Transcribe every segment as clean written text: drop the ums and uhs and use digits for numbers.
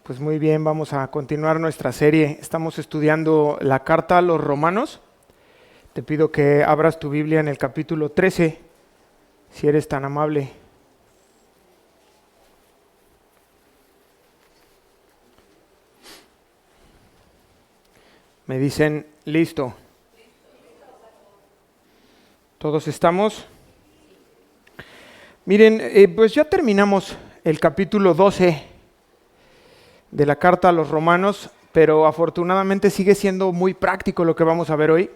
Pues muy bien, vamos a continuar nuestra serie. Estamos estudiando la carta a los Romanos. Te pido que abras tu Biblia en el capítulo 13, si eres tan amable. Me dicen, listo. ¿Todos estamos? Miren, pues ya terminamos el capítulo 12 de la carta a los Romanos, pero afortunadamente sigue siendo muy práctico lo que vamos a ver hoy.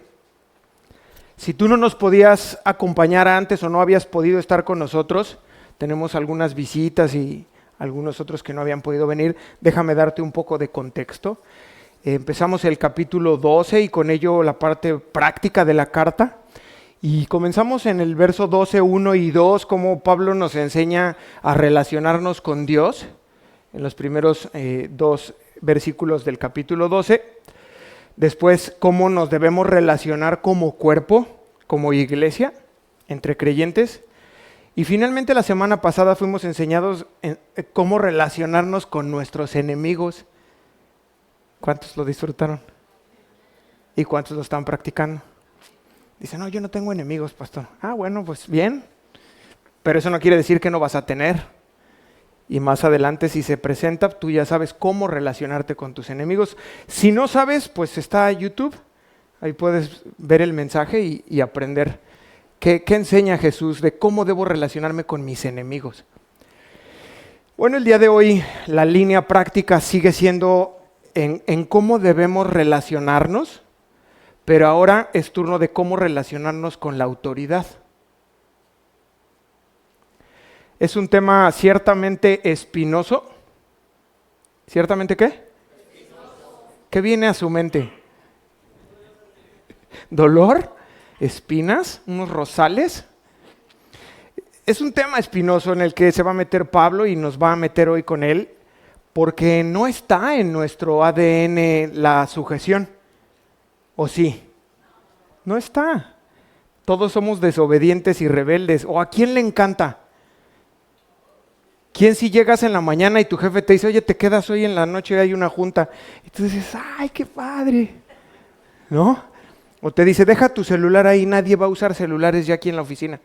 Si tú no nos podías acompañar antes o no habías podido estar con nosotros, tenemos algunas visitas y algunos otros que no habían podido venir, déjame darte un poco de contexto. Empezamos el capítulo 12 y con ello la parte práctica de la carta. Y comenzamos en el verso 12, 1 y 2, cómo Pablo nos enseña a relacionarnos con Dios, en los primeros dos versículos del capítulo 12. Después, cómo nos debemos relacionar como cuerpo, como iglesia, entre creyentes. Y finalmente la semana pasada fuimos enseñados en cómo relacionarnos con nuestros enemigos. ¿Cuántos lo disfrutaron? ¿Y cuántos lo están practicando? Dicen, no, yo no tengo enemigos, pastor. Ah, bueno, pues bien. Pero eso no quiere decir que no vas a tener. Y más adelante, si se presenta, tú ya sabes cómo relacionarte con tus enemigos. Si no sabes, pues está YouTube. Ahí puedes ver el mensaje y aprender qué enseña Jesús de cómo debo relacionarme con mis enemigos. Bueno, el día de hoy la línea práctica sigue siendo en cómo debemos relacionarnos, pero ahora es turno de cómo relacionarnos con la autoridad. Es un tema ciertamente espinoso. ¿Ciertamente qué? Espinoso. ¿Qué viene a su mente? ¿Dolor? ¿Espinas? ¿Unos rosales? Es un tema espinoso en el que se va a meter Pablo y nos va a meter hoy con él, porque no está en nuestro ADN la sujeción. ¿O sí? No está. Todos somos desobedientes y rebeldes. ¿O a quién le encanta? ¿Quién si llegas en la mañana y tu jefe te dice, oye, te quedas hoy en la noche, hay una junta? Y tú dices, ¡ay, qué padre! ¿No? O te dice, deja tu celular ahí, nadie va a usar celulares ya aquí en la oficina.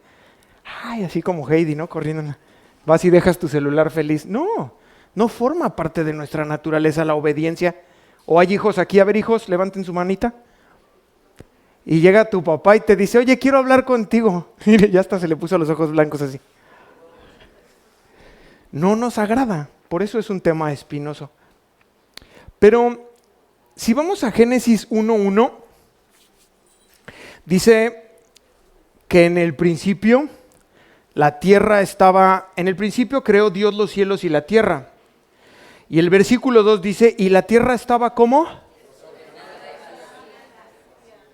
¡Ay, así como Heidi, ¿no? Corriendo. Vas y dejas tu celular feliz. No, no forma parte de nuestra naturaleza la obediencia. O hay hijos aquí, a ver hijos, levanten su manita. Y llega tu papá y te dice, oye, quiero hablar contigo. Mire, ya hasta se le puso los ojos blancos así. No nos agrada, por eso es un tema espinoso. Pero si vamos a Génesis 1:1, dice que en el principio la tierra estaba, en el principio creó Dios los cielos y la tierra. Y el versículo 2 dice, y la tierra estaba ¿cómo?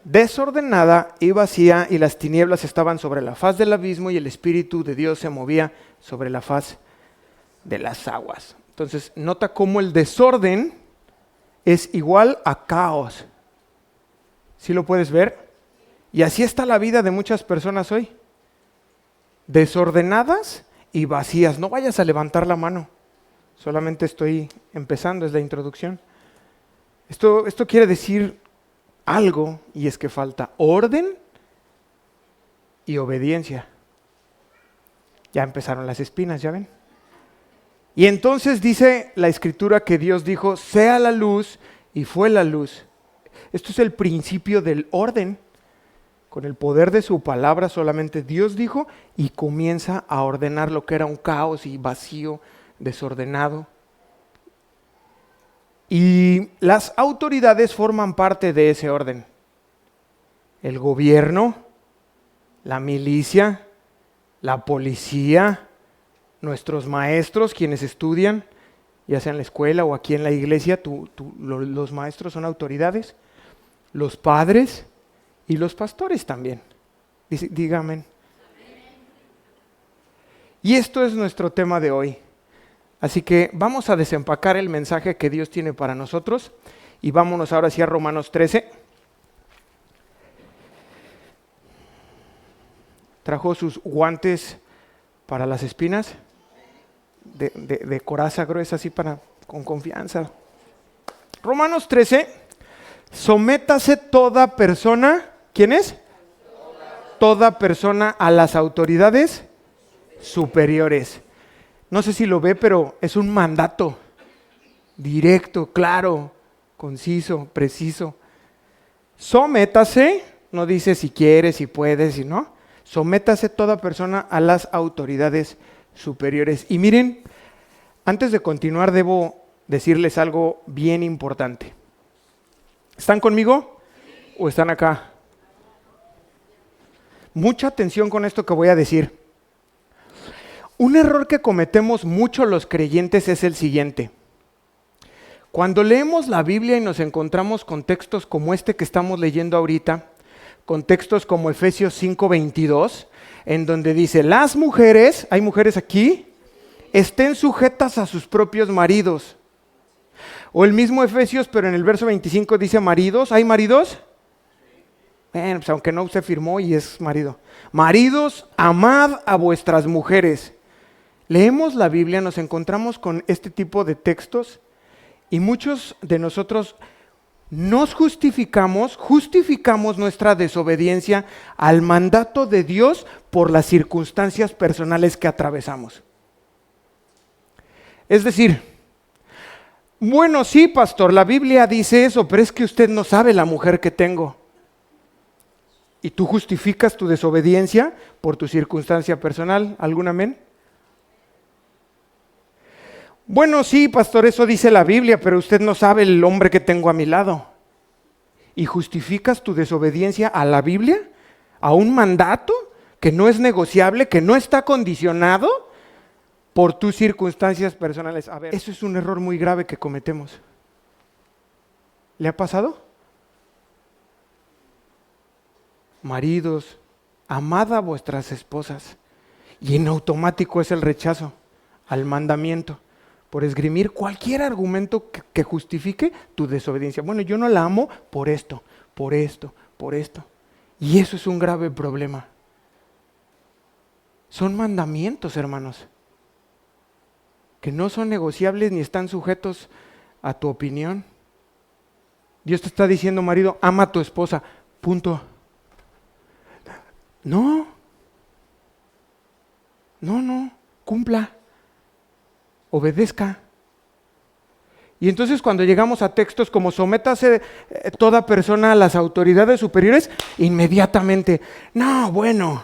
Desordenada y vacía, y las tinieblas estaban sobre la faz del abismo, y el Espíritu de Dios se movía sobre la faz de las aguas. Entonces, nota cómo el desorden es igual a caos. ¿Sí lo puedes ver? Y así está la vida de muchas personas hoy. Desordenadas y vacías. No vayas a levantar la mano. Solamente estoy empezando, es la introducción. Esto quiere decir algo, y es que falta orden y obediencia. Ya empezaron las espinas, ¿ya ven? Y entonces dice la Escritura que Dios dijo, sea la luz, y fue la luz. Esto es el principio del orden. Con el poder de su palabra solamente Dios dijo y comienza a ordenar lo que era un caos y vacío, desordenado. Y las autoridades forman parte de ese orden. El gobierno, la milicia, la policía, nuestros maestros, quienes estudian, ya sea en la escuela o aquí en la iglesia, los maestros son autoridades, los padres y los pastores también. Dígame. Y esto es nuestro tema de hoy. Así que vamos a desempacar el mensaje que Dios tiene para nosotros y vámonos ahora hacia Romanos 13. ¿Trajo sus guantes para las espinas? De coraza gruesa así para con confianza. Romanos 13, sométase toda persona, ¿quién es? Toda persona a las autoridades superiores. No sé si lo ve, pero es un mandato directo, claro, conciso, preciso. Sométase, no dice si quiere, si puede, si no. Sométase toda persona a las autoridades superiores. Y miren, antes de continuar debo decirles algo bien importante. ¿Están conmigo o están acá? Mucha atención con esto que voy a decir. Un error que cometemos mucho los creyentes es el siguiente. Cuando leemos la Biblia y nos encontramos con textos como este que estamos leyendo ahorita, con textos como Efesios 5:22, en donde dice, las mujeres, ¿hay mujeres aquí? Estén sujetas a sus propios maridos. O el mismo Efesios, pero en el verso 25 dice maridos, ¿hay maridos? Bueno, pues aunque no se firmó y es marido. Maridos, amad a vuestras mujeres. Leemos la Biblia, nos encontramos con este tipo de textos y muchos de nosotros nos justificamos nuestra desobediencia al mandato de Dios por las circunstancias personales que atravesamos. Es decir, bueno, sí, pastor, la Biblia dice eso, pero es que usted no sabe la mujer que tengo. Y tú justificas tu desobediencia por tu circunstancia personal. ¿Algún amén? Bueno, sí, pastor, eso dice la Biblia, pero usted no sabe el hombre que tengo a mi lado. ¿Y justificas tu desobediencia a la Biblia? ¿A un mandato que no es negociable, que no está condicionado por tus circunstancias personales? A ver, eso es un error muy grave que cometemos. ¿Le ha pasado? Maridos, amad a vuestras esposas. Y en automático es el rechazo al mandamiento, por esgrimir cualquier argumento que justifique tu desobediencia. Bueno, yo no la amo por esto, por esto, por esto. Y eso es un grave problema. Son mandamientos, hermanos, que no son negociables ni están sujetos a tu opinión. Dios te está diciendo, marido, ama a tu esposa, punto. No, cumpla, obedezca. Y entonces cuando llegamos a textos como sométase toda persona a las autoridades superiores, inmediatamente, no, bueno,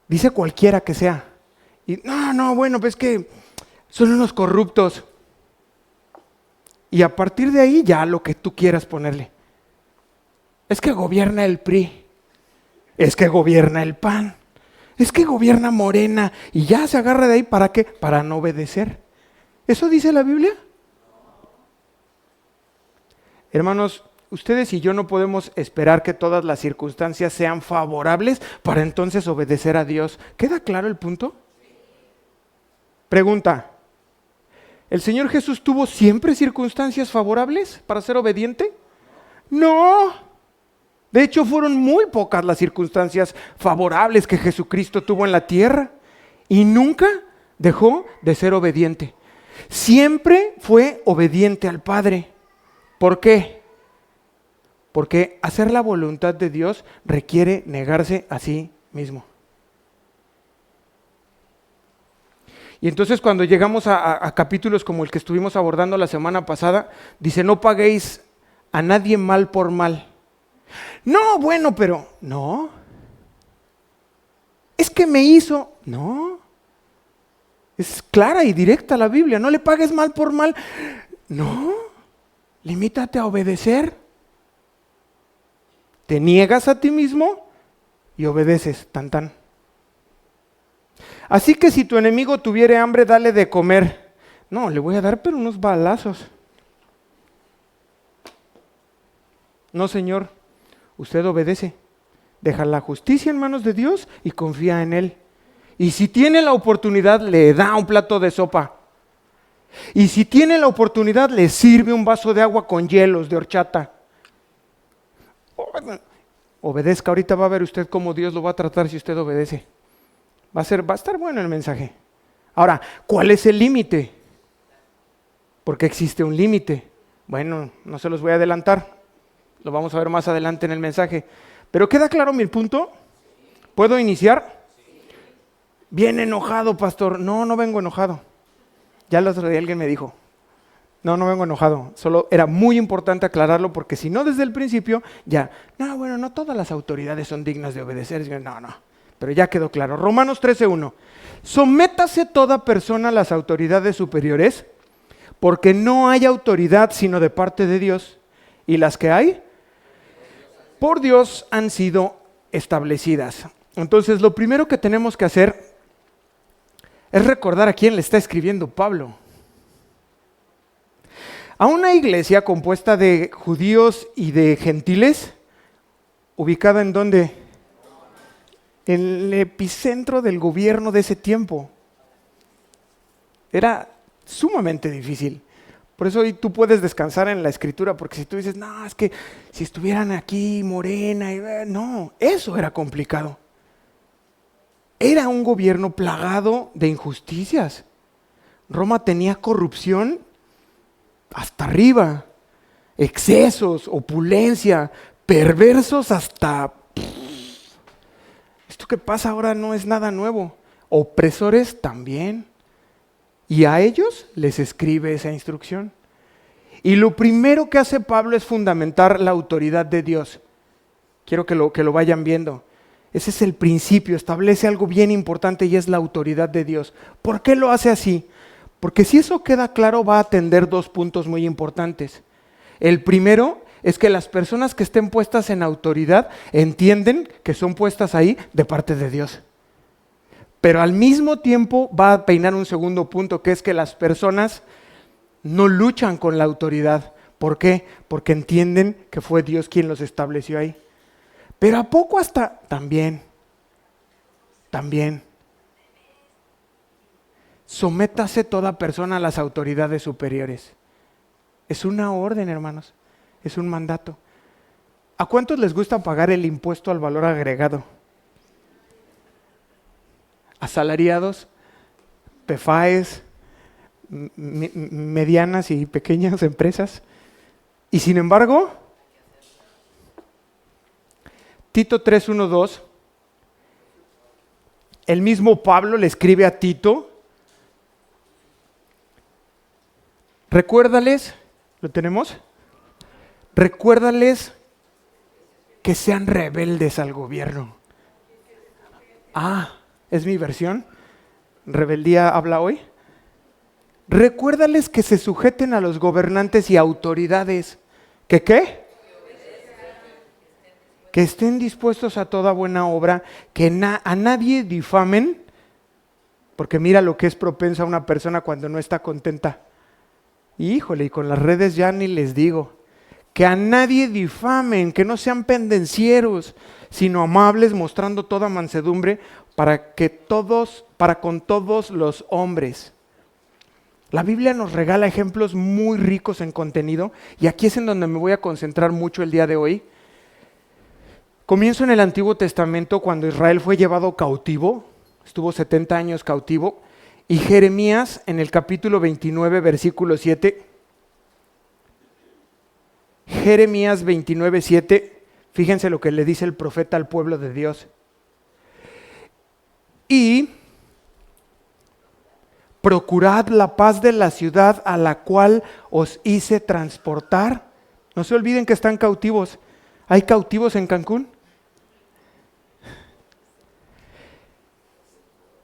dice cualquiera que sea. Y bueno, pues que son unos corruptos. Y a partir de ahí ya lo que tú quieras ponerle. Es que gobierna el PRI. Es que gobierna el PAN, es que gobierna Morena, y ya se agarra de ahí, ¿para qué? Para no obedecer. ¿Eso dice la Biblia? Hermanos, ustedes y yo no podemos esperar que todas las circunstancias sean favorables para entonces obedecer a Dios. ¿Queda claro el punto? Pregunta, ¿el Señor Jesús tuvo siempre circunstancias favorables para ser obediente? No. De hecho, fueron muy pocas las circunstancias favorables que Jesucristo tuvo en la tierra y nunca dejó de ser obediente. Siempre fue obediente al Padre. ¿Por qué? Porque hacer la voluntad de Dios requiere negarse a sí mismo. Y entonces cuando llegamos a capítulos como el que estuvimos abordando la semana pasada, dice, no paguéis a nadie mal por mal. No, bueno, pero no. Es que me hizo, no. Es clara y directa la Biblia, no le pagues mal por mal. No, limítate a obedecer. Te niegas a ti mismo y obedeces, tan tan. Así que si tu enemigo tuviere hambre, dale de comer. No, le voy a dar pero unos balazos. No, Señor. Usted obedece, deja la justicia en manos de Dios y confía en Él. Y si tiene la oportunidad, le da un plato de sopa. Y si tiene la oportunidad, le sirve un vaso de agua con hielos de horchata. Obedezca, ahorita va a ver usted cómo Dios lo va a tratar si usted obedece. Va a estar bueno el mensaje. Ahora, ¿cuál es el límite? porque existe un límite. Bueno, no se los voy a adelantar, lo vamos a ver más adelante en el mensaje. Pero ¿queda claro mi punto? ¿Puedo iniciar? Bien enojado, pastor. No, no vengo enojado. Ya el otro día alguien me dijo, no vengo enojado. Solo era muy importante aclararlo porque si no desde el principio, ya, no todas las autoridades son dignas de obedecer. No, pero ya quedó claro. Romanos 13:1. Sométase toda persona a las autoridades superiores, porque no hay autoridad sino de parte de Dios, y las que hay, por Dios han sido establecidas. Entonces, lo primero que tenemos que hacer es recordar a quién le está escribiendo Pablo. A una iglesia compuesta de judíos y de gentiles, ubicada en ¿dónde? En el epicentro del gobierno de ese tiempo. Era sumamente difícil. Por eso hoy tú puedes descansar en la escritura, porque si tú dices, no, es que si estuvieran aquí Morena, no, eso era complicado. Era un gobierno plagado de injusticias. Roma tenía corrupción hasta arriba, excesos, opulencia, perversos hasta... Esto que pasa ahora no es nada nuevo. Opresores también. Y a ellos les escribe esa instrucción. Y lo primero que hace Pablo es fundamentar la autoridad de Dios. Quiero que lo vayan viendo. Ese es el principio, establece algo bien importante y es la autoridad de Dios. ¿Por qué lo hace así? Porque si eso queda claro va a atender dos puntos muy importantes. El primero es que las personas que estén puestas en autoridad entienden que son puestas ahí de parte de Dios. Pero al mismo tiempo va a peinar un segundo punto, que es que las personas no luchan con la autoridad. ¿Por qué? Porque entienden que fue Dios quien los estableció ahí. Pero ¿a poco hasta? También. Sométase toda persona a las autoridades superiores. Es una orden, hermanos. Es un mandato. ¿A cuántos les gusta pagar el impuesto al valor agregado? Asalariados, PFAES, medianas y pequeñas empresas. Y sin embargo, Tito 3:1-2, el mismo Pablo le escribe a Tito, recuérdales, ¿lo tenemos? Recuérdales que sean rebeldes al gobierno. ¿Es mi versión? ¿Rebeldía habla hoy? Recuérdales que se sujeten a los gobernantes y autoridades. ¿Que qué? Que estén dispuestos a toda buena obra, que a nadie difamen, porque mira lo que es propensa una persona cuando no está contenta. Híjole, y con las redes ya ni les digo. Que a nadie difamen, que no sean pendencieros, sino amables, mostrando toda mansedumbre para con todos los hombres. La Biblia nos regala ejemplos muy ricos en contenido, y aquí es en donde me voy a concentrar mucho el día de hoy. Comienzo en el Antiguo Testamento cuando Israel fue llevado cautivo, estuvo 70 años cautivo, y Jeremías en el capítulo 29, versículo 7. Jeremías 29:7, fíjense lo que le dice el profeta al pueblo de Dios. Y procurad la paz de la ciudad a la cual os hice transportar. No se olviden que están cautivos. ¿Hay cautivos en Cancún?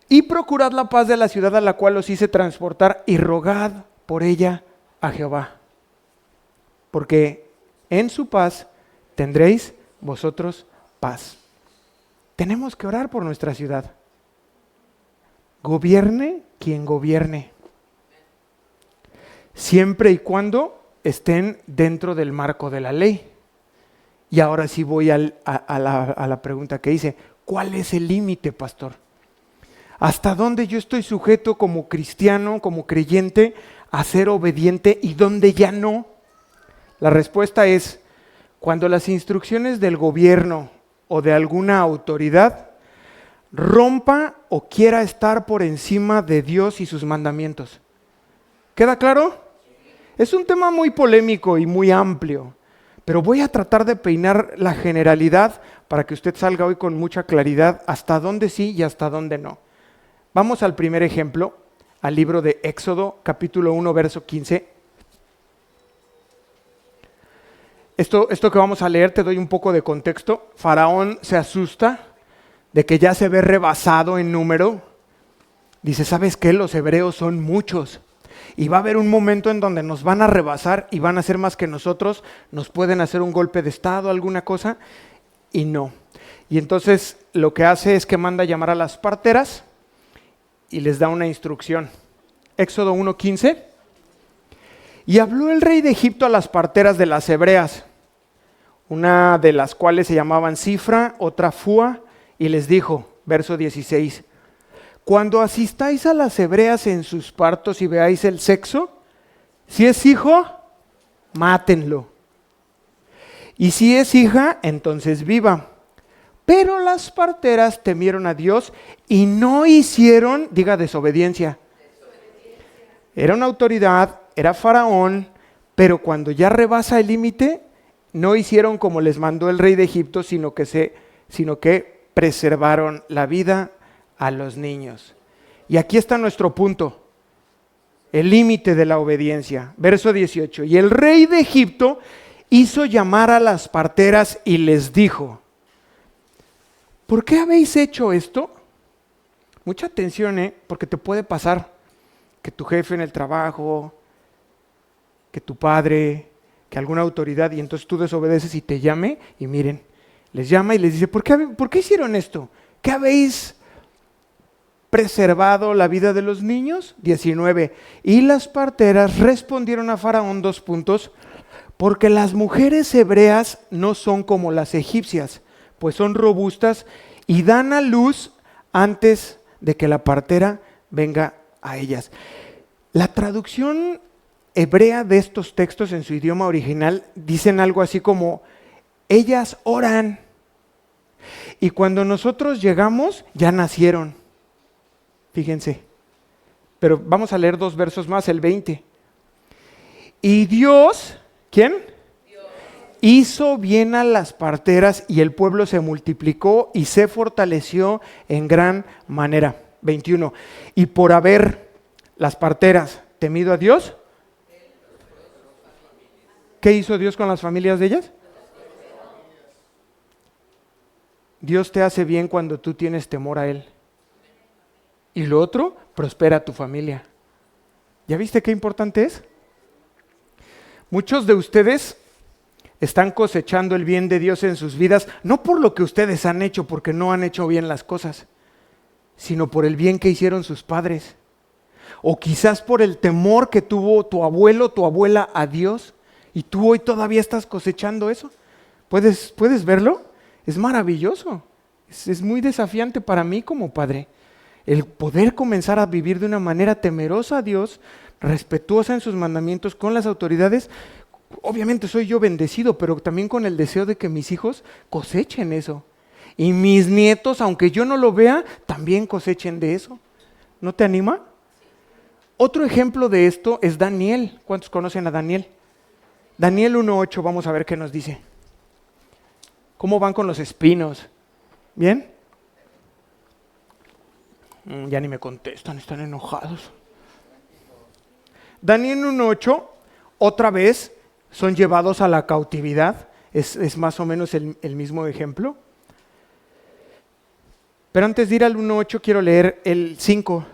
Y procurad la paz de la ciudad a la cual os hice transportar y rogad por ella a Jehová. Porque en su paz tendréis vosotros paz. Tenemos que orar por nuestra ciudad. Gobierne quien gobierne. Siempre y cuando estén dentro del marco de la ley. Y ahora sí voy a la pregunta que hice. ¿Cuál es el límite, pastor? ¿Hasta dónde yo estoy sujeto como cristiano, como creyente, a ser obediente y dónde ya no? La respuesta es, cuando las instrucciones del gobierno o de alguna autoridad rompa o quiera estar por encima de Dios y sus mandamientos. ¿Queda claro? Es un tema muy polémico y muy amplio, pero voy a tratar de peinar la generalidad para que usted salga hoy con mucha claridad hasta dónde sí y hasta dónde no. Vamos al primer ejemplo, al libro de Éxodo, capítulo 1, verso 15. Esto que vamos a leer, te doy un poco de contexto. Faraón se asusta de que ya se ve rebasado en número. Dice, ¿sabes qué? Los hebreos son muchos. Y va a haber un momento en donde nos van a rebasar y van a ser más que nosotros. Nos pueden hacer un golpe de estado, alguna cosa. Y no. Y entonces lo que hace es que manda a llamar a las parteras y les da una instrucción. Éxodo 1:15. Y habló el rey de Egipto a las parteras de las hebreas, una de las cuales se llamaban Cifra, otra Fua, y les dijo, verso 16, cuando asistáis a las hebreas en sus partos y veáis el sexo, si es hijo, mátenlo. Y si es hija, entonces viva. Pero las parteras temieron a Dios y no hicieron, diga desobediencia. Era una autoridad, era Faraón, pero cuando ya rebasa el límite, no hicieron como les mandó el rey de Egipto, sino que preservaron la vida a los niños. Y aquí está nuestro punto, el límite de la obediencia. Verso 18, y el rey de Egipto hizo llamar a las parteras y les dijo, ¿por qué habéis hecho esto? Mucha atención, porque te puede pasar que tu jefe en el trabajo, que tu padre, que alguna autoridad, y entonces tú desobedeces y te llame, y miren, les llama y les dice, ¿por qué hicieron esto? ¿Qué habéis preservado la vida de los niños? 19. Y las parteras respondieron a Faraón, porque las mujeres hebreas no son como las egipcias, pues son robustas y dan a luz antes de que la partera venga a ellas. La traducción hebrea de estos textos en su idioma original dicen algo así como, ellas oran y cuando nosotros llegamos ya nacieron. Fíjense, pero vamos a leer 2 versos más, el 20. Y Dios, ¿quién? Dios. Hizo bien a las parteras y el pueblo se multiplicó y se fortaleció en gran manera. 21. Y por haber las parteras temido a Dios, ¿qué hizo Dios con las familias de ellas? Dios te hace bien cuando tú tienes temor a Él. Y lo otro, prospera tu familia. ¿Ya viste qué importante es? Muchos de ustedes están cosechando el bien de Dios en sus vidas, no por lo que ustedes han hecho, porque no han hecho bien las cosas, sino por el bien que hicieron sus padres. O quizás por el temor que tuvo tu abuelo, tu abuela a Dios, y tú hoy todavía estás cosechando eso. ¿Puedes verlo? Es maravilloso. Es muy desafiante para mí como padre. El poder comenzar a vivir de una manera temerosa a Dios, respetuosa en sus mandamientos con las autoridades. Obviamente soy yo bendecido, pero también con el deseo de que mis hijos cosechen eso. Y mis nietos, aunque yo no lo vea, también cosechen de eso. ¿No te anima? Otro ejemplo de esto es Daniel. ¿Cuántos conocen a Daniel? Daniel 1:8, vamos a ver qué nos dice. ¿Cómo van con los espinos? ¿Bien? Ya ni me contestan, están enojados. Daniel 1:8, otra vez son llevados a la cautividad. Es más o menos el mismo ejemplo. Pero antes de ir al 1:8 quiero leer el 5.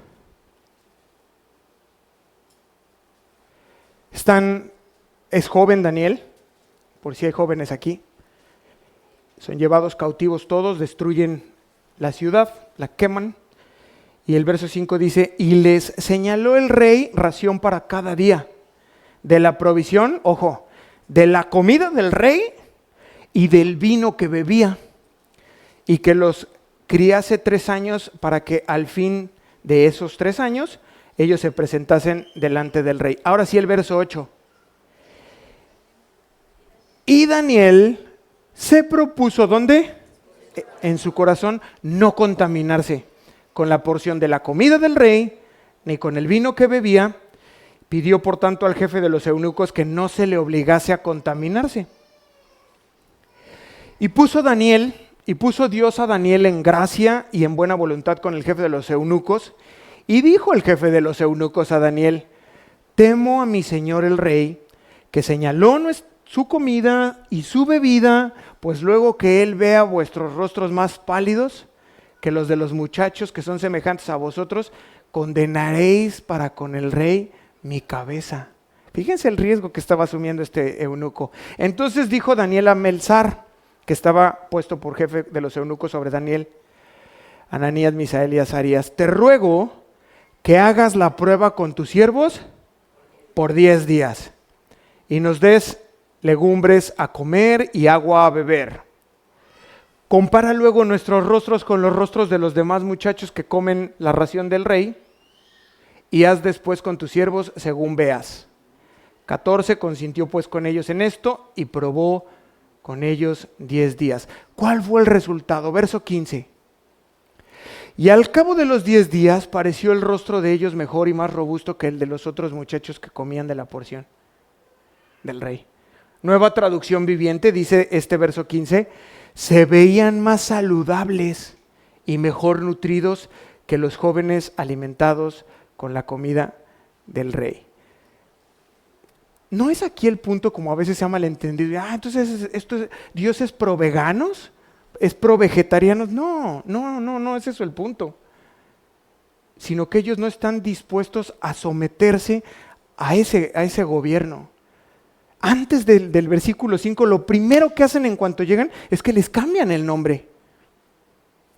Es joven Daniel, por si hay jóvenes aquí. Son llevados cautivos todos, destruyen la ciudad, la queman. Y el verso 5 dice, y les señaló el rey ración para cada día, de la provisión, ojo, de la comida del rey y del vino que bebía, y que los criase 3 años para que al fin de esos 3 años ellos se presentasen delante del rey. Ahora sí el verso 8. Y Daniel se propuso, ¿dónde? En su corazón, no contaminarse con la porción de la comida del rey, ni con el vino que bebía, Pidió por tanto al jefe de los eunucos que no se le obligase a contaminarse. Y puso Dios a Daniel en gracia y en buena voluntad con el jefe de los eunucos. Y dijo el jefe de los eunucos a Daniel: temo a mi señor el rey, que señaló su comida y su bebida, pues luego que él vea vuestros rostros más pálidos que los de los muchachos que son semejantes a vosotros, condenaréis para con el rey mi cabeza. Fíjense el riesgo que estaba asumiendo este eunuco. Entonces dijo Daniel a Melzar, que estaba puesto por jefe de los eunucos sobre Daniel, Ananías, Misael y Azarías: te ruego que hagas la prueba con tus siervos por 10 días y nos des legumbres a comer y agua a beber. Compara luego nuestros rostros con los rostros de los demás muchachos que comen la ración del rey, y haz después con tus siervos según veas. 14 consintió pues con ellos en esto y probó con ellos 10 días. ¿Cuál fue el resultado? Verso 15. Y al cabo de los 10 días pareció el rostro de ellos mejor y más robusto que el de los otros muchachos que comían de la porción del rey. Nueva traducción viviente dice este verso 15: se veían más saludables y mejor nutridos que los jóvenes alimentados con la comida del rey. ¿No es aquí el punto, como a veces se ha malentendido? Entonces ¿Dios es pro veganos? ¿Es pro vegetarianos? No es eso el punto. Sino que ellos no están dispuestos a someterse a ese gobierno. Antes del versículo 5, lo primero que hacen en cuanto llegan es que les cambian el nombre.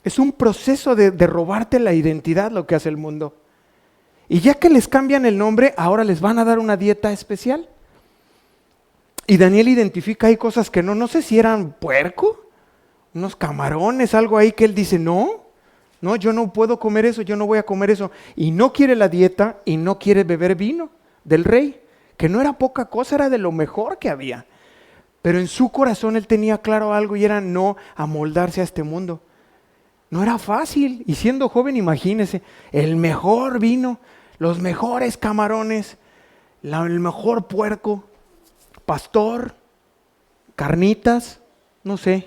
Es un proceso de robarte la identidad lo que hace el mundo. Y ya que les cambian el nombre, ahora les van a dar una dieta especial. Y Daniel identifica ahí cosas que no sé si eran puerco, unos camarones, algo ahí que él dice: no, yo no puedo comer eso, yo no voy a comer eso. Y no quiere la dieta y no quiere beber vino del rey, que no era poca cosa, era de lo mejor que había. Pero en su corazón él tenía claro algo, y era no amoldarse a este mundo. No era fácil, y siendo joven, imagínese, el mejor vino, los mejores camarones, el mejor puerco, pastor, carnitas, no sé,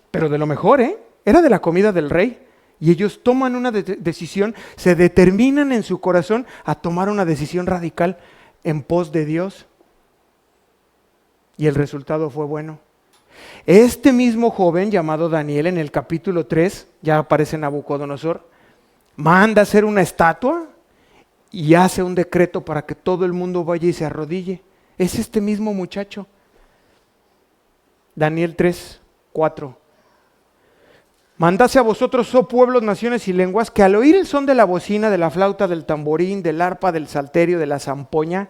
pero de lo mejor, era de la comida del rey. Y ellos toman una decisión, se determinan en su corazón a tomar una decisión radical en pos de Dios. Y el resultado fue bueno. Este mismo joven llamado Daniel, en el capítulo 3, ya aparece Nabucodonosor, manda hacer una estatua y hace un decreto para que todo el mundo vaya y se arrodille. Es este mismo muchacho. Daniel 3, 4. Mandase a vosotros, oh pueblos, naciones y lenguas, que al oír el son de la bocina, de la flauta, del tamborín, del arpa, del salterio, de la zampoña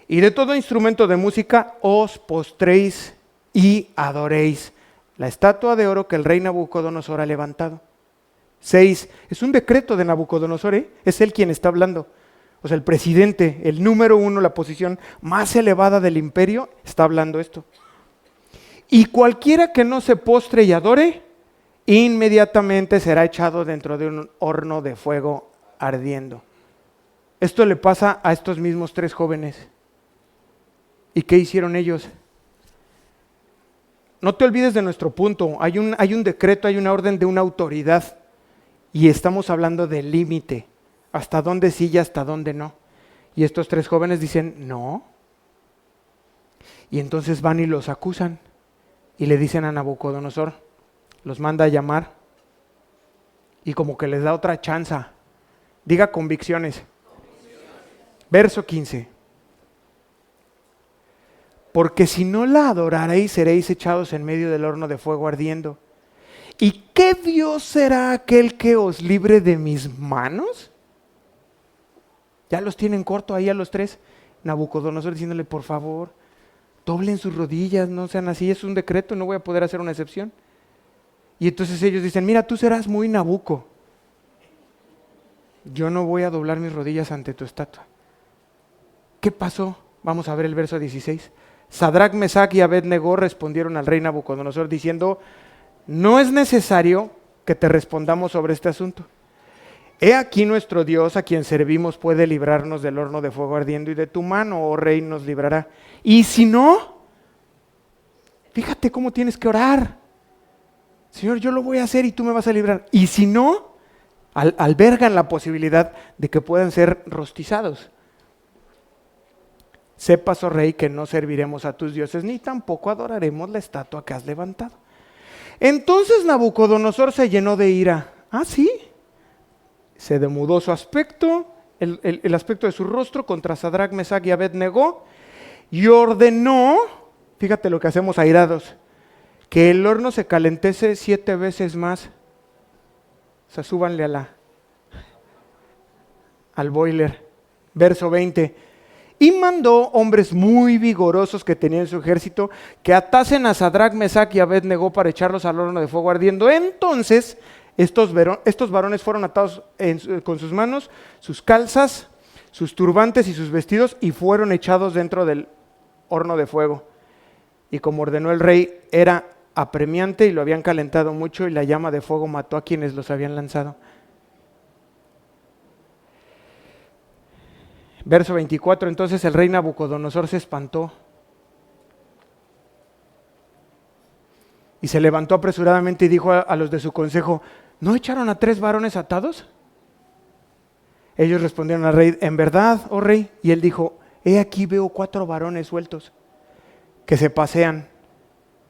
y de todo instrumento de música, os postréis y adoréis la estatua de oro que el rey Nabucodonosor ha levantado. 6. Es un decreto de Nabucodonosor, es él quien está hablando. O sea, el presidente, el número 1, la posición más elevada del imperio, está hablando esto. Y cualquiera que no se postre y adore, inmediatamente será echado dentro de un horno de fuego ardiendo. Esto le pasa a estos mismos 3 jóvenes. ¿Y qué hicieron ellos? No te olvides de nuestro punto. Hay un decreto, hay una orden de una autoridad. Y estamos hablando del límite. Hasta dónde sí y hasta dónde no. Y estos 3 jóvenes dicen, no. Y entonces van y los acusan. Y le dicen a Nabucodonosor, los manda a llamar. Y como que les da otra chanza. Diga convicciones. Verso 15. Porque si no la adoraréis, seréis echados en medio del horno de fuego ardiendo. ¿Y qué Dios será aquel que os libre de mis manos? Ya los tienen corto ahí a los 3. Nabucodonosor diciéndole, por favor, doblen sus rodillas, no sean así, es un decreto, no voy a poder hacer una excepción. Y entonces ellos dicen, mira, tú serás muy Nabuco. Yo no voy a doblar mis rodillas ante tu estatua. ¿Qué pasó? Vamos a ver el verso 16. Sadrac, Mesac y Abed-Negó respondieron al rey Nabucodonosor diciendo, no es necesario que te respondamos sobre este asunto. He aquí nuestro Dios, a quien servimos, puede librarnos del horno de fuego ardiendo, y de tu mano, oh rey, nos librará. Y si no, fíjate cómo tienes que orar. Señor, yo lo voy a hacer y tú me vas a librar. Y si no, albergan la posibilidad de que puedan ser rostizados. Sepas, oh rey, que no serviremos a tus dioses, ni tampoco adoraremos la estatua que has levantado. Entonces Nabucodonosor se llenó de ira. ¿Ah, sí? Se demudó su aspecto, el aspecto de su rostro contra Sadrach, Mesach y Abed-Negó, y ordenó, fíjate lo que hacemos airados, que el horno se calentese 7 veces más. O sea, súbanle al boiler. Verso 20. Y mandó hombres muy vigorosos que tenían en su ejército que atasen a Sadrach, Mesach y Abed-Negó para echarlos al horno de fuego ardiendo. Entonces estos varones fueron atados con sus manos, sus calzas, sus turbantes y sus vestidos, y fueron echados dentro del horno de fuego. Y como ordenó el rey, era apremiante y lo habían calentado mucho, y la llama de fuego mató a quienes los habían lanzado. Verso 24, entonces el rey Nabucodonosor se espantó y se levantó apresuradamente y dijo a los de su consejo: ¿no echaron a 3 varones atados? Ellos respondieron al rey: en verdad, oh rey. Y él dijo: he aquí veo 4 varones sueltos que se pasean.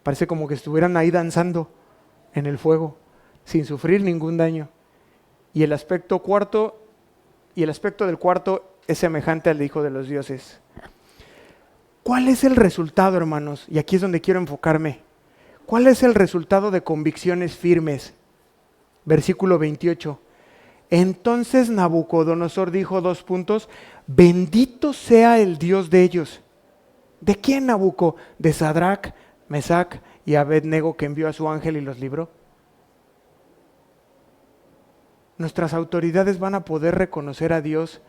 Parece como que estuvieran ahí danzando en el fuego, sin sufrir ningún daño. Y el aspecto del cuarto es semejante al hijo de los dioses. ¿Cuál es el resultado, hermanos? Y aquí es donde quiero enfocarme. ¿Cuál es el resultado de convicciones firmes? Versículo 28. Entonces Nabucodonosor dijo: bendito sea el Dios de ellos. ¿De quién, Nabuco? De Sadrach, Mesach y Abed-Negó, que envió a su ángel y los libró. Nuestras autoridades van a poder reconocer a Dios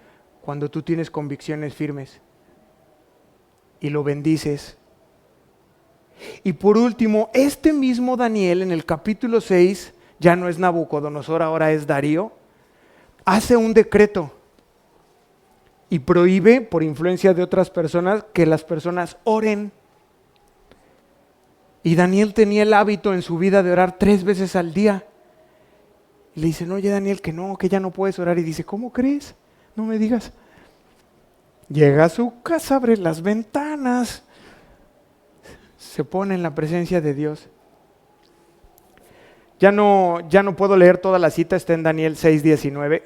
cuando tú tienes convicciones firmes y lo bendices. Y por último, este mismo Daniel en el capítulo 6, ya no es Nabucodonosor, ahora es Darío, hace un decreto y prohíbe, por influencia de otras personas, que las personas oren. Y Daniel tenía el hábito en su vida de orar 3 veces al día. Y le dicen: oye, Daniel, que no, que ya no puedes orar. Y dice: ¿cómo crees? No me digas. Llega a su casa, abre las ventanas, se pone en la presencia de Dios. Ya no puedo leer toda la cita, está en Daniel 6:19.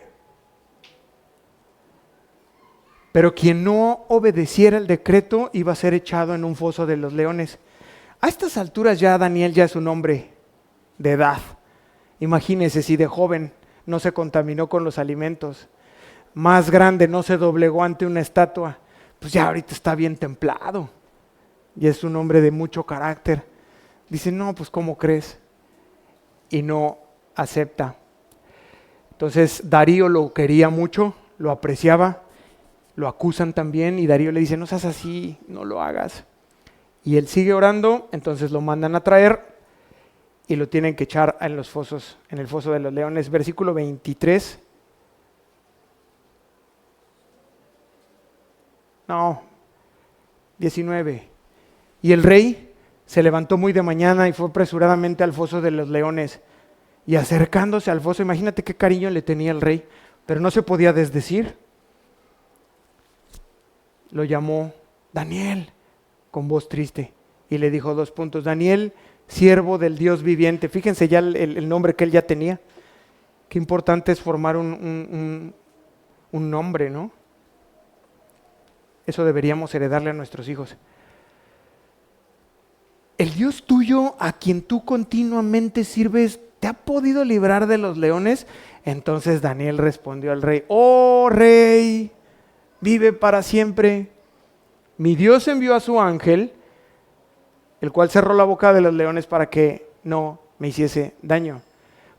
Pero quien no obedeciera el decreto iba a ser echado en un foso de los leones. A estas alturas ya Daniel ya es un hombre de edad. Imagínese si de joven no se contaminó con los alimentos, más grande no se doblegó ante una estatua, pues ya ahorita está bien templado y es un hombre de mucho carácter. Dice: no, pues ¿cómo crees? Y no acepta. Entonces Darío lo quería mucho, lo apreciaba, lo acusan también y Darío le dice: no seas así, no lo hagas. Y él sigue orando, entonces lo mandan a traer y lo tienen que echar en el foso de los leones. Versículo 23. No, 19. Y el rey se levantó muy de mañana y fue apresuradamente al foso de los leones. Y acercándose al foso, imagínate qué cariño le tenía el rey, pero no se podía desdecir. Lo llamó Daniel con voz triste y le dijo: Daniel, siervo del Dios viviente. Fíjense ya el nombre que él ya tenía. Qué importante es formar un nombre, ¿no? Eso deberíamos heredarle a nuestros hijos. ¿El Dios tuyo, a quien tú continuamente sirves, te ha podido librar de los leones? Entonces Daniel respondió al rey: oh rey, vive para siempre. Mi Dios envió a su ángel, el cual cerró la boca de los leones para que no me hiciese daño,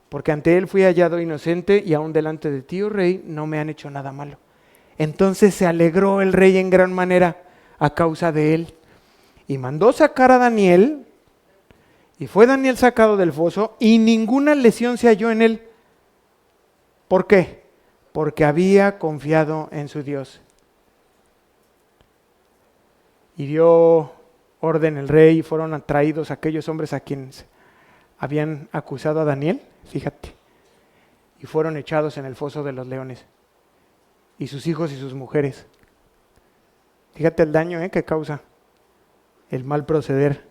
porque ante él fui hallado inocente y aún delante de ti, oh rey, no me han hecho nada malo. Entonces se alegró el rey en gran manera a causa de él y mandó sacar a Daniel, y fue Daniel sacado del foso y ninguna lesión se halló en él. ¿Por qué? porque había confiado en su Dios. Y dio orden el rey y fueron atraídos aquellos hombres a quienes habían acusado a Daniel, fíjate, y fueron echados en el foso de los leones, y sus hijos y sus mujeres. Fíjate el daño que causa el mal proceder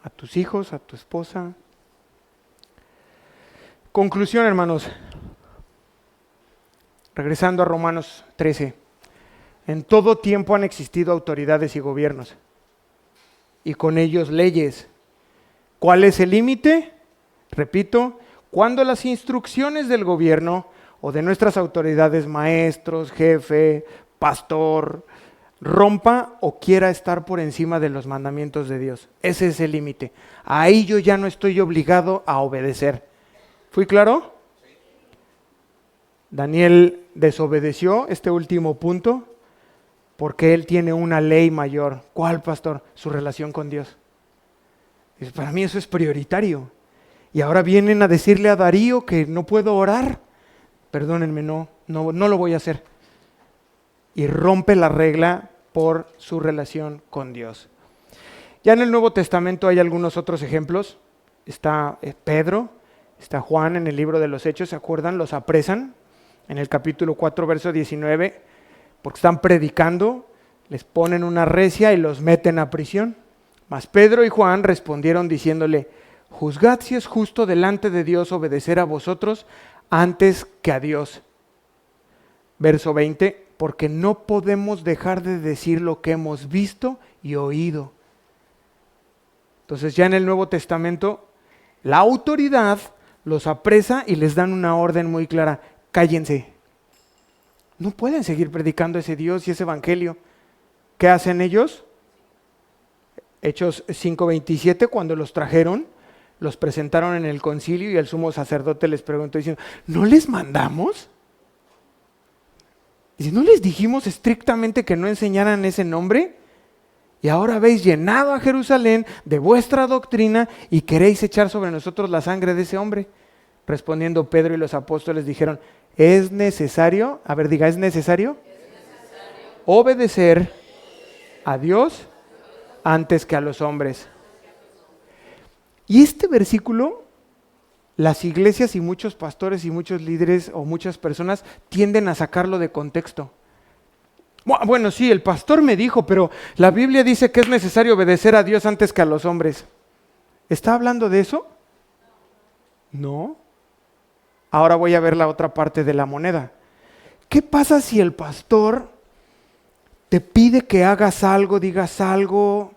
a tus hijos, a tu esposa. Conclusión, hermanos. Regresando a Romanos 13. En todo tiempo han existido autoridades y gobiernos, y con ellos leyes. ¿Cuál es el límite? Repito, cuando las instrucciones del gobierno o de nuestras autoridades, maestros, jefe, pastor, rompa o quiera estar por encima de los mandamientos de Dios. Ese es el límite. Ahí yo ya no estoy obligado a obedecer. ¿Fui claro? Daniel desobedeció este último punto porque él tiene una ley mayor. ¿Cuál, pastor? Su relación con Dios. Dice, para mí eso es prioritario. Y ahora vienen a decirle a Darío que no puedo orar. Perdónenme, no lo voy a hacer. Y rompe la regla por su relación con Dios. Ya en el Nuevo Testamento hay algunos otros ejemplos. Está Pedro, está Juan en el libro de los Hechos, ¿se acuerdan? Los apresan en el capítulo 4, verso 19, porque están predicando, les ponen una recia y los meten a prisión. Mas Pedro y Juan respondieron diciéndole, juzgad si es justo delante de Dios obedecer a vosotros antes que a Dios. Verso 20, porque no podemos dejar de decir lo que hemos visto y oído. Entonces ya en el Nuevo Testamento, la autoridad los apresa y les dan una orden muy clara, cállense. No pueden seguir predicando ese Dios y ese evangelio. ¿Qué hacen ellos? Hechos 5:27, cuando los trajeron, los presentaron en el concilio y el sumo sacerdote les preguntó diciendo, ¿no les mandamos? Dice, ¿no les dijimos estrictamente que no enseñaran ese nombre? Y ahora habéis llenado a Jerusalén de vuestra doctrina y queréis echar sobre nosotros la sangre de ese hombre. Respondiendo Pedro y los apóstoles dijeron, es necesario, a ver diga, ¿es necesario? Obedecer a Dios antes que a los hombres. Y este versículo, las iglesias y muchos pastores y muchos líderes o muchas personas tienden a sacarlo de contexto. Bueno, sí, el pastor me dijo, pero la Biblia dice que es necesario obedecer a Dios antes que a los hombres. ¿Está hablando de eso? No. Ahora voy a ver la otra parte de la moneda. ¿Qué pasa si el pastor te pide que hagas algo, digas algo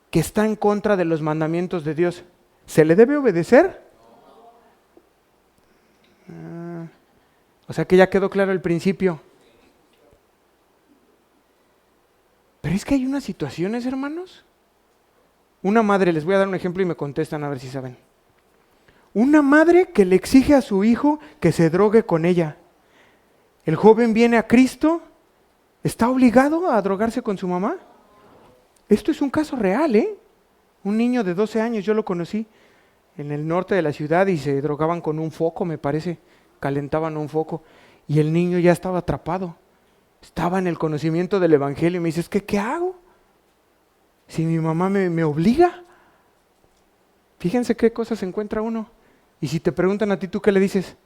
que está en contra de los mandamientos de Dios? ¿Se le debe obedecer? O sea que ya quedó claro el principio. Pero es que hay unas situaciones, hermanos. Una madre, les voy a dar un ejemplo y me contestan a ver si saben. Una madre que le exige a su hijo que se drogue con ella. El joven viene a Cristo, ¿está obligado a drogarse con su mamá? Esto es un caso real, Un niño de 12 años, yo lo conocí en el norte de la ciudad y se drogaban con un foco, me parece, calentaban un foco y el niño ya estaba atrapado. Estaba en el conocimiento del evangelio y me dice, ¿qué hago? Si mi mamá me obliga. Fíjense qué cosas encuentra uno. Y si te preguntan a ti, ¿tú qué le dices?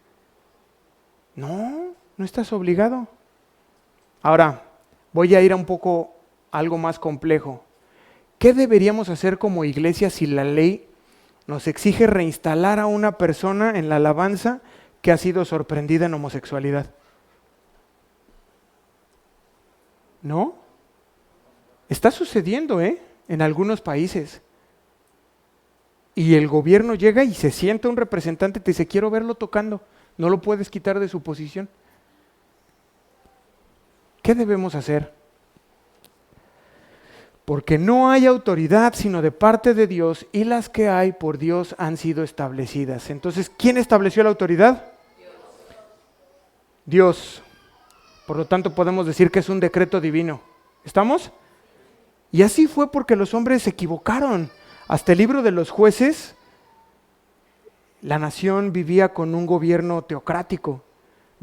No estás obligado. Ahora, voy a ir a un poco algo más complejo. ¿Qué deberíamos hacer como iglesia si la ley nos exige reinstalar a una persona en la alabanza que ha sido sorprendida en homosexualidad? ¿No? Está sucediendo, en algunos países. Y el gobierno llega y se sienta un representante y te dice, quiero verlo tocando. No lo puedes quitar de su posición. ¿Qué debemos hacer? Porque no hay autoridad sino de parte de Dios y las que hay por Dios han sido establecidas. Entonces, ¿quién estableció la autoridad? Dios. Por lo tanto, podemos decir que es un decreto divino. ¿Estamos? Y así fue porque los hombres se equivocaron. Hasta el libro de los Jueces, la nación vivía con un gobierno teocrático,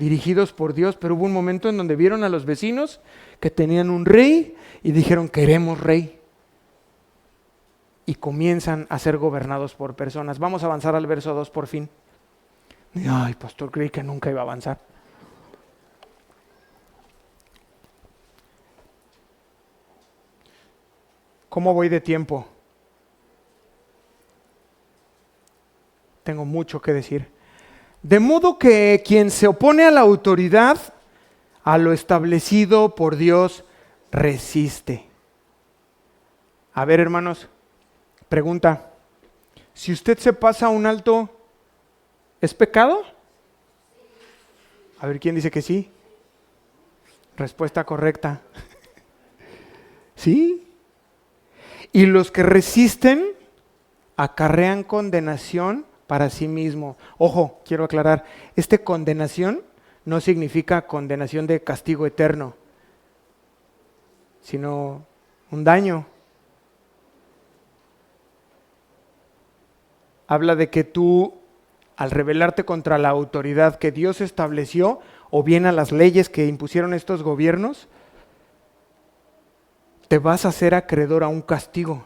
dirigidos por Dios, pero hubo un momento en donde vieron a los vecinos que tenían un rey y dijeron, queremos rey. Y comienzan a ser gobernados por personas. Vamos a avanzar al verso 2 por fin. Ay, pastor, creí que nunca iba a avanzar. ¿Cómo voy de tiempo? Tengo mucho que decir. De modo que quien se opone a la autoridad, a lo establecido por Dios, resiste. A ver, hermanos, pregunta. Si usted se pasa un alto, ¿es pecado? A ver, ¿quién dice que sí? Respuesta correcta. ¿Sí? Y los que resisten acarrean condenación para sí mismo. Ojo, quiero aclarar, condenación no significa condenación de castigo eterno, sino un daño. Habla de que tú, al rebelarte contra la autoridad que Dios estableció, o bien a las leyes que impusieron estos gobiernos, te vas a hacer acreedor a un castigo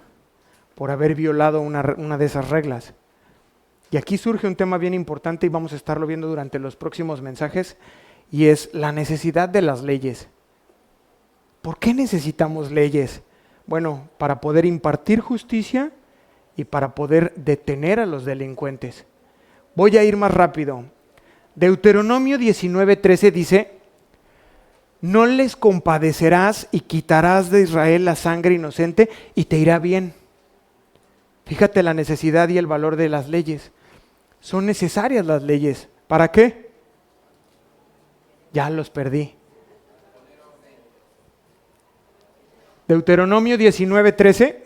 por haber violado una de esas reglas. Y aquí surge un tema bien importante y vamos a estarlo viendo durante los próximos mensajes, y es la necesidad de las leyes. ¿Por qué necesitamos leyes? Bueno, para poder impartir justicia y para poder detener a los delincuentes. Voy a ir más rápido. Deuteronomio 19:13 dice, no les compadecerás y quitarás de Israel la sangre inocente y te irá bien. Fíjate la necesidad y el valor de las leyes. Son necesarias las leyes. ¿Para qué? Ya los perdí. Deuteronomio 19:13.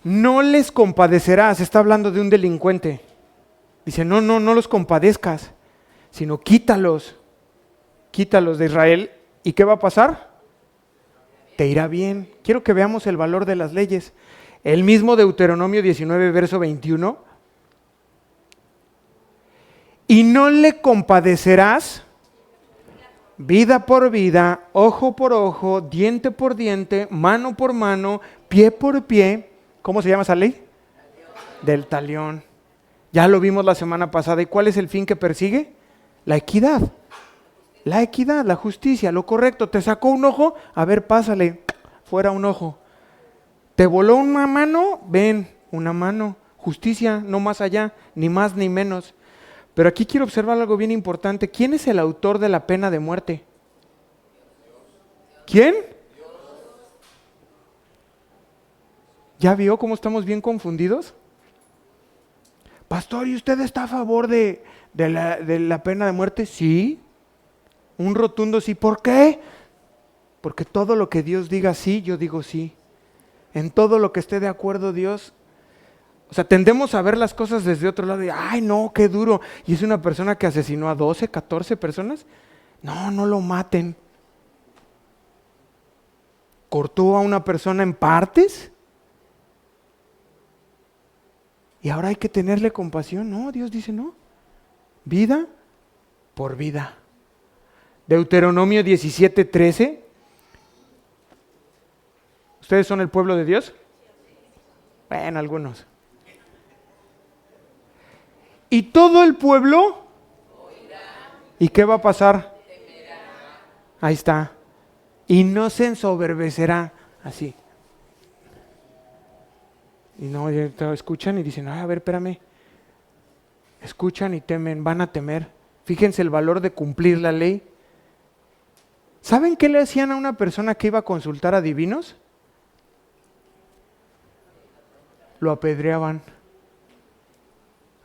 No les compadecerás, está hablando de un delincuente. Dice, no los compadezcas, sino quítalos de Israel. ¿Y qué va a pasar? Te irá bien. Quiero que veamos el valor de las leyes. El mismo Deuteronomio 19, verso 21. Y no le compadecerás vida por vida, ojo por ojo, diente por diente, mano por mano, pie por pie. ¿Cómo se llama esa ley? Del talión. Ya lo vimos la semana pasada. ¿Y cuál es el fin que persigue? La equidad. La equidad, la justicia, lo correcto. Te sacó un ojo, a ver, pásale, fuera un ojo. Te voló una mano, ven, una mano. Justicia, no más allá, ni más ni menos. Pero aquí quiero observar algo bien importante. ¿Quién es el autor de la pena de muerte? ¿Quién? ¿Ya vio cómo estamos bien confundidos? Pastor, ¿y usted está a favor de la pena de muerte? Sí. Un rotundo sí. ¿Por qué? Porque todo lo que Dios diga sí, yo digo sí. En todo lo que esté de acuerdo Dios. O sea, tendemos a ver las cosas desde otro lado y, ay no, qué duro. Y es una persona que asesinó a 12, 14 personas. No lo maten. Cortó a una persona en partes. Y ahora hay que tenerle compasión. No, Dios dice no. Vida por vida. Deuteronomio 17:13. ¿Ustedes son el pueblo de Dios? Bueno, algunos. Y todo el pueblo. ¿Y qué va a pasar? Ahí está. Y no se ensoberbecerá. Así. Y no, escuchan y dicen, a ver, espérame. Escuchan y temen, van a temer. Fíjense el valor de cumplir la ley. ¿Saben qué le hacían a una persona que iba a consultar a divinos? Lo apedreaban.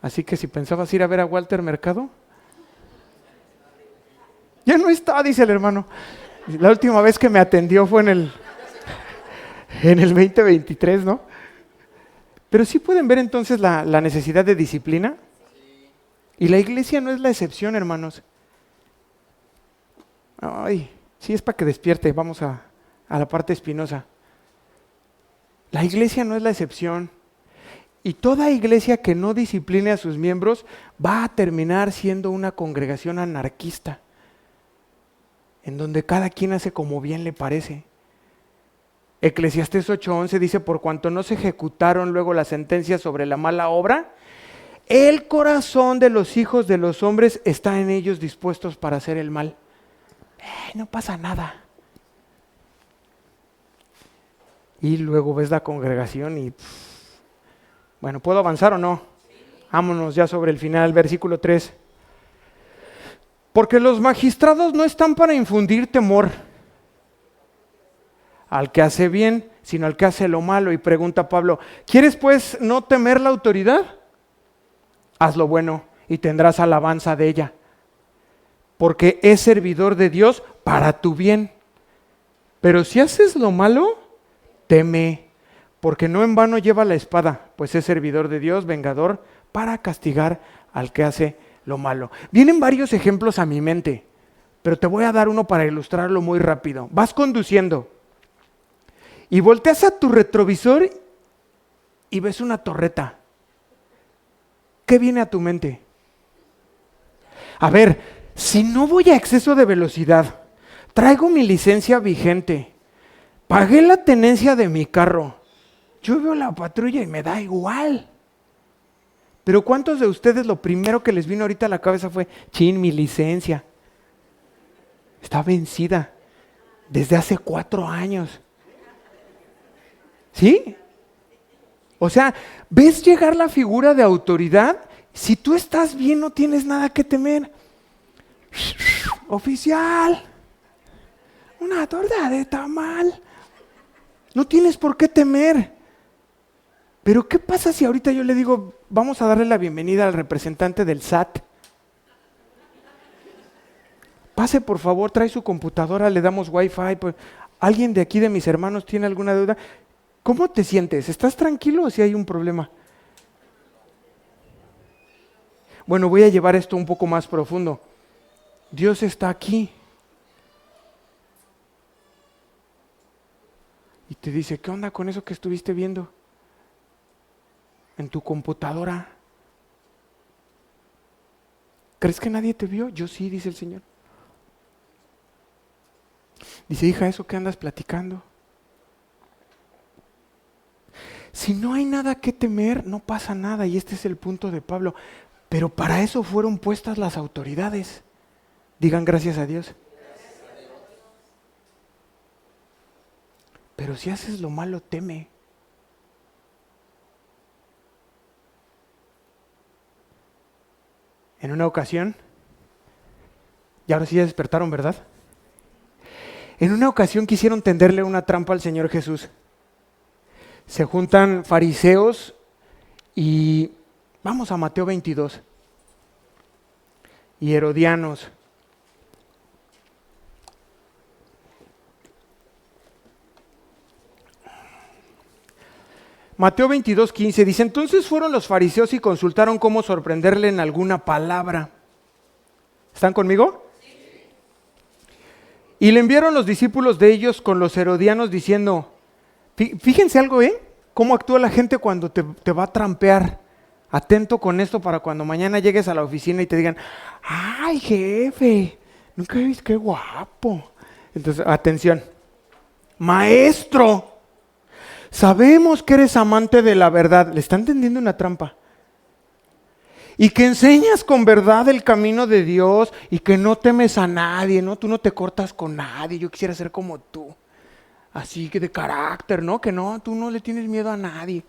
Así que si pensabas ir a ver a Walter Mercado, ya no está, dice el hermano. La última vez que me atendió fue en el 2023, ¿no? Pero sí pueden ver entonces la necesidad de disciplina. Y la iglesia no es la excepción, hermanos. Ay, sí es para que despierte, vamos a la parte espinosa. La iglesia no es la excepción. Y toda iglesia que no discipline a sus miembros va a terminar siendo una congregación anarquista, en donde cada quien hace como bien le parece. Eclesiastés 8:11 dice: por cuanto no se ejecutaron luego las sentencias sobre la mala obra, el corazón de los hijos de los hombres está en ellos dispuestos para hacer el mal. No pasa nada. Y luego ves la congregación y... Bueno, ¿puedo avanzar o no? Vámonos ya sobre el final, versículo 3. Porque los magistrados no están para infundir temor al que hace bien, sino al que hace lo malo. Y pregunta Pablo: ¿quieres pues no temer la autoridad? Haz lo bueno y tendrás alabanza de ella, porque es servidor de Dios para tu bien. Pero si haces lo malo, teme, porque no en vano lleva la espada, pues es servidor de Dios, vengador, para castigar al que hace lo malo. Vienen varios ejemplos a mi mente, pero te voy a dar uno para ilustrarlo muy rápido. Vas conduciendo y volteas a tu retrovisor y ves una torreta. ¿Qué viene a tu mente? A ver, si no voy a exceso de velocidad, traigo mi licencia vigente, pagué la tenencia de mi carro, yo veo la patrulla y me da igual. Pero ¿cuántos de ustedes lo primero que les vino ahorita a la cabeza fue: chin, mi licencia está vencida desde hace 4 años? ¿Sí? O sea, ¿ves llegar la figura de autoridad? Si tú estás bien, no tienes nada que temer. Oficial, una torta de tamal. No tienes por qué temer. Pero ¿qué pasa si ahorita yo le digo: vamos a darle la bienvenida al representante del SAT? Pase por favor, trae su computadora, le damos wifi. Pues, ¿alguien de aquí de mis hermanos tiene alguna duda? ¿Cómo te sientes? ¿Estás tranquilo o si hay un problema? Bueno, voy a llevar esto un poco más profundo. Dios está aquí. Y te dice: ¿qué onda con eso que estuviste viendo en tu computadora? ¿Crees que nadie te vio? Yo sí, dice el Señor. Dice: hija, ¿eso qué andas platicando? Si no hay nada que temer, no pasa nada. Y este es el punto de Pablo. Pero para eso fueron puestas las autoridades. Digan gracias a Dios. Pero si haces lo malo, teme. En una ocasión, y ahora sí ya despertaron, ¿verdad? En una ocasión quisieron tenderle una trampa al Señor Jesús. Se juntan fariseos y vamos a Mateo 22. Y herodianos. Mateo 22:15 dice: entonces fueron los fariseos y consultaron cómo sorprenderle en alguna palabra. ¿Están conmigo? Sí. Y le enviaron los discípulos de ellos con los herodianos diciendo: fíjense algo, cómo actúa la gente cuando te va a trampear. Atento con esto para cuando mañana llegues a la oficina y te digan: ¡ay, jefe! Nunca viste qué guapo. Entonces, atención. Maestro, sabemos que eres amante de la verdad. Le están tendiendo una trampa. Y que enseñas con verdad el camino de Dios y que no temes a nadie, ¿no? Tú no te cortas con nadie. Yo quisiera ser como tú. Así que de carácter, ¿no? Que no, tú no le tienes miedo a nadie.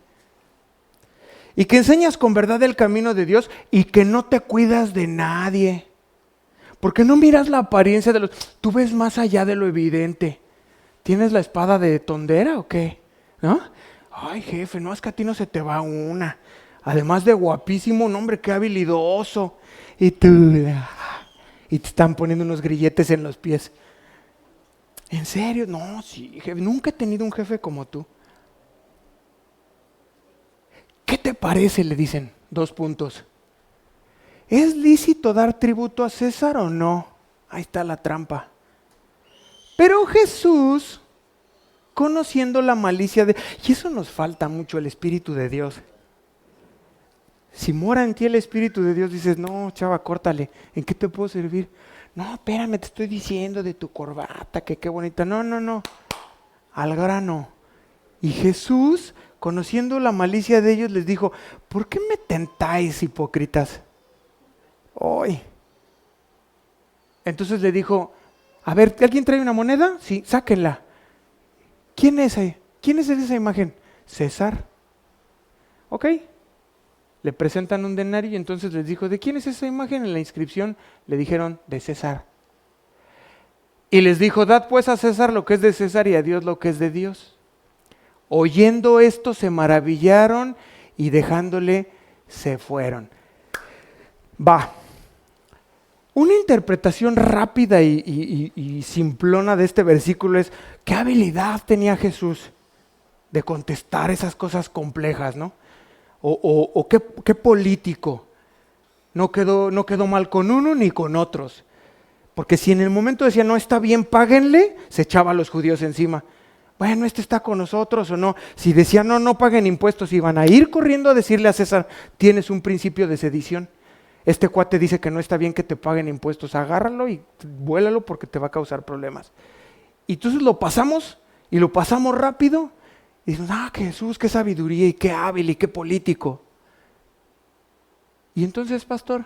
Y que enseñas con verdad el camino de Dios y que no te cuidas de nadie. Porque no miras la apariencia de los... Tú ves más allá de lo evidente. ¿Tienes la espada de tondera o qué? ¿No? Ay, jefe, no, es que a ti no se te va una. Además de guapísimo, un hombre, qué habilidoso. Y tú... Y te están poniendo unos grilletes en los pies. ¿En serio? No, sí, jefe. Nunca he tenido un jefe como tú. ¿Qué te parece? Le dicen. 2 puntos. ¿Es lícito dar tributo a César o no? Ahí está la trampa. Pero Jesús, conociendo la malicia de... Y eso nos falta mucho, el Espíritu de Dios. Si mora en ti el Espíritu de Dios, dices, no, chava, córtale, ¿en qué te puedo servir? No, espérame, te estoy diciendo de tu corbata, que qué bonita. No, no, no, al grano. Y Jesús, conociendo la malicia de ellos, les dijo, ¿por qué me tentáis, hipócritas? Hoy. Entonces le dijo, a ver, ¿alguien trae una moneda? Sí, sáquenla. ¿Quién es ahí? ¿Quién es esa imagen? César. Ok. Le presentan un denario y entonces les dijo, ¿de quién es esa imagen? En la inscripción le dijeron, de César. Y les dijo, dad pues a César lo que es de César y a Dios lo que es de Dios. Oyendo esto se maravillaron y dejándole se fueron. Va. Una interpretación rápida y simplona de este versículo es, ¿qué habilidad tenía Jesús de contestar esas cosas complejas, ¿no? O qué político, no quedó mal con uno ni con otros. Porque si en el momento decía, no está bien, páguenle, se echaba a los judíos encima. Bueno, este está con nosotros o no. Si decía, no paguen impuestos, iban a ir corriendo a decirle a César, tienes un principio de sedición. Este cuate dice que no está bien que te paguen impuestos, agárralo y vuélalo porque te va a causar problemas. Y entonces lo pasamos rápido. Y dicen, Jesús, qué sabiduría y qué hábil y qué político. Y entonces, pastor,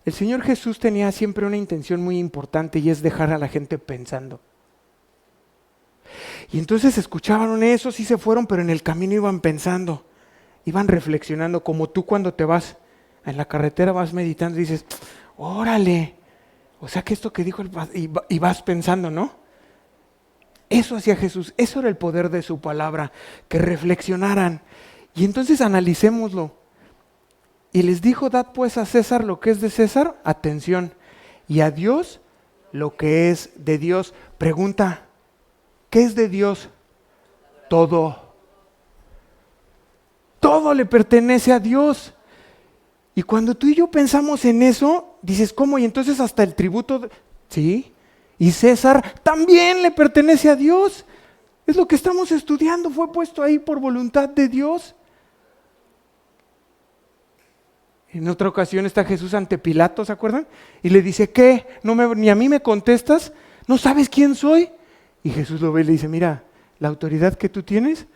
el Señor Jesús tenía siempre una intención muy importante y es dejar a la gente pensando. Y entonces escucharon eso, sí se fueron, pero en el camino iban pensando, iban reflexionando, como tú cuando te vas en la carretera vas meditando y dices, órale, o sea que esto que dijo y vas pensando, ¿no? Eso hacía Jesús, eso era el poder de su palabra, que reflexionaran. Y entonces analicémoslo. Y les dijo, dad pues a César lo que es de César, atención, y a Dios lo que es de Dios. Pregunta, ¿qué es de Dios? Todo. Todo le pertenece a Dios. Y cuando tú y yo pensamos en eso, dices, ¿cómo? Y entonces hasta el tributo, ¿sí? Y César también le pertenece a Dios. Es lo que estamos estudiando, fue puesto ahí por voluntad de Dios. En otra ocasión está Jesús ante Pilato, ¿se acuerdan? Y le dice, ¿qué? Ni a mí me contestas, ¿no sabes quién soy? Y Jesús lo ve y le dice, mira, la autoridad que tú tienes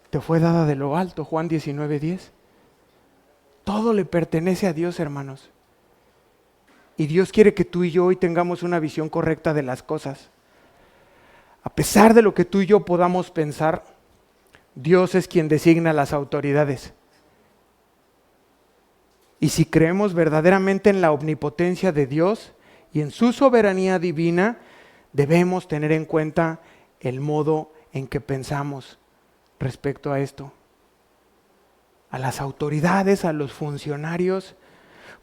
te fue dada de lo alto, Juan 19:10. Todo le pertenece a Dios, hermanos. Y Dios quiere que tú y yo hoy tengamos una visión correcta de las cosas. A pesar de lo que tú y yo podamos pensar, Dios es quien designa las autoridades. Y si creemos verdaderamente en la omnipotencia de Dios y en su soberanía divina, debemos tener en cuenta el modo en que pensamos respecto a esto. A las autoridades, a los funcionarios,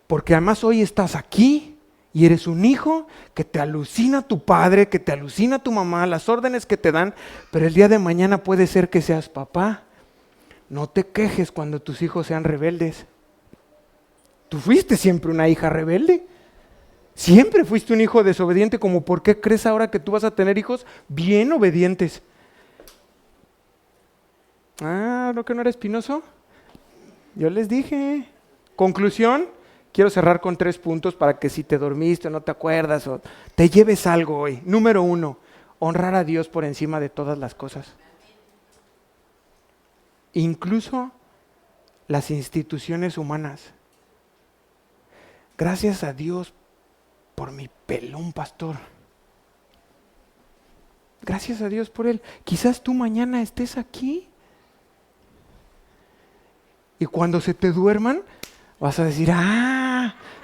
porque además hoy estás aquí y eres un hijo que te alucina tu padre, que te alucina tu mamá, las órdenes que te dan, pero el día de mañana puede ser que seas papá. No te quejes cuando tus hijos sean rebeldes. Tú fuiste siempre una hija rebelde. Siempre fuiste un hijo desobediente, como ¿por qué crees ahora que tú vas a tener hijos bien obedientes? ¿No que no era espinoso? Yo les dije. Conclusión, quiero cerrar con 3 puntos para que si te dormiste o no te acuerdas o te lleves algo hoy. Número 1, honrar a Dios por encima de todas las cosas. Incluso las instituciones humanas. Gracias a Dios por mi pelón pastor. Gracias a Dios por él. Quizás tú mañana estés aquí. Y cuando se te duerman, vas a decir,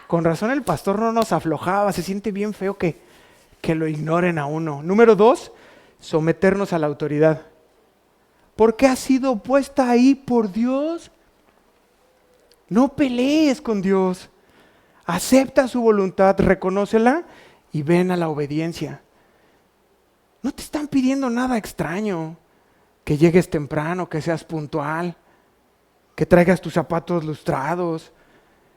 con razón el pastor no nos aflojaba, se siente bien feo que lo ignoren a uno. Número 2, someternos a la autoridad. Porque ha sido puesta ahí por Dios. No pelees con Dios. Acepta su voluntad, reconócela y ven a la obediencia. No te están pidiendo nada extraño. Que llegues temprano, que seas puntual, que traigas tus zapatos lustrados.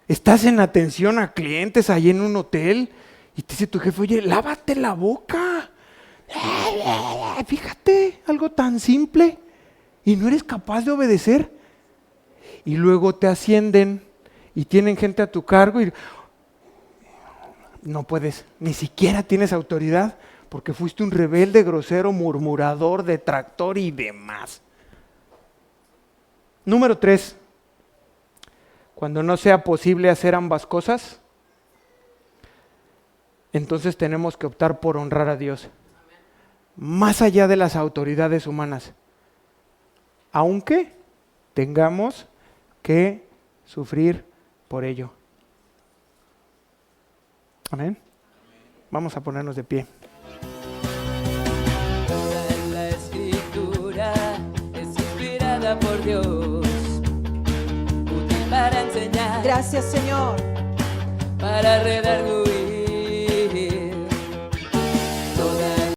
Estás en atención a clientes ahí en un hotel y te dice tu jefe, oye, lávate la boca. Fíjate, algo tan simple y no eres capaz de obedecer. y luego te ascienden y tienen gente a tu cargo y no puedes, ni siquiera tienes autoridad porque fuiste un rebelde, grosero, murmurador, detractor y demás. Número 3, cuando no sea posible hacer ambas cosas, entonces tenemos que optar por honrar a Dios, más allá de las autoridades humanas, aunque tengamos que sufrir por ello. Amén. Vamos a ponernos de pie. Toda la escritura es inspirada por Dios, útil para enseñar, Gracias, Señor. para redarguir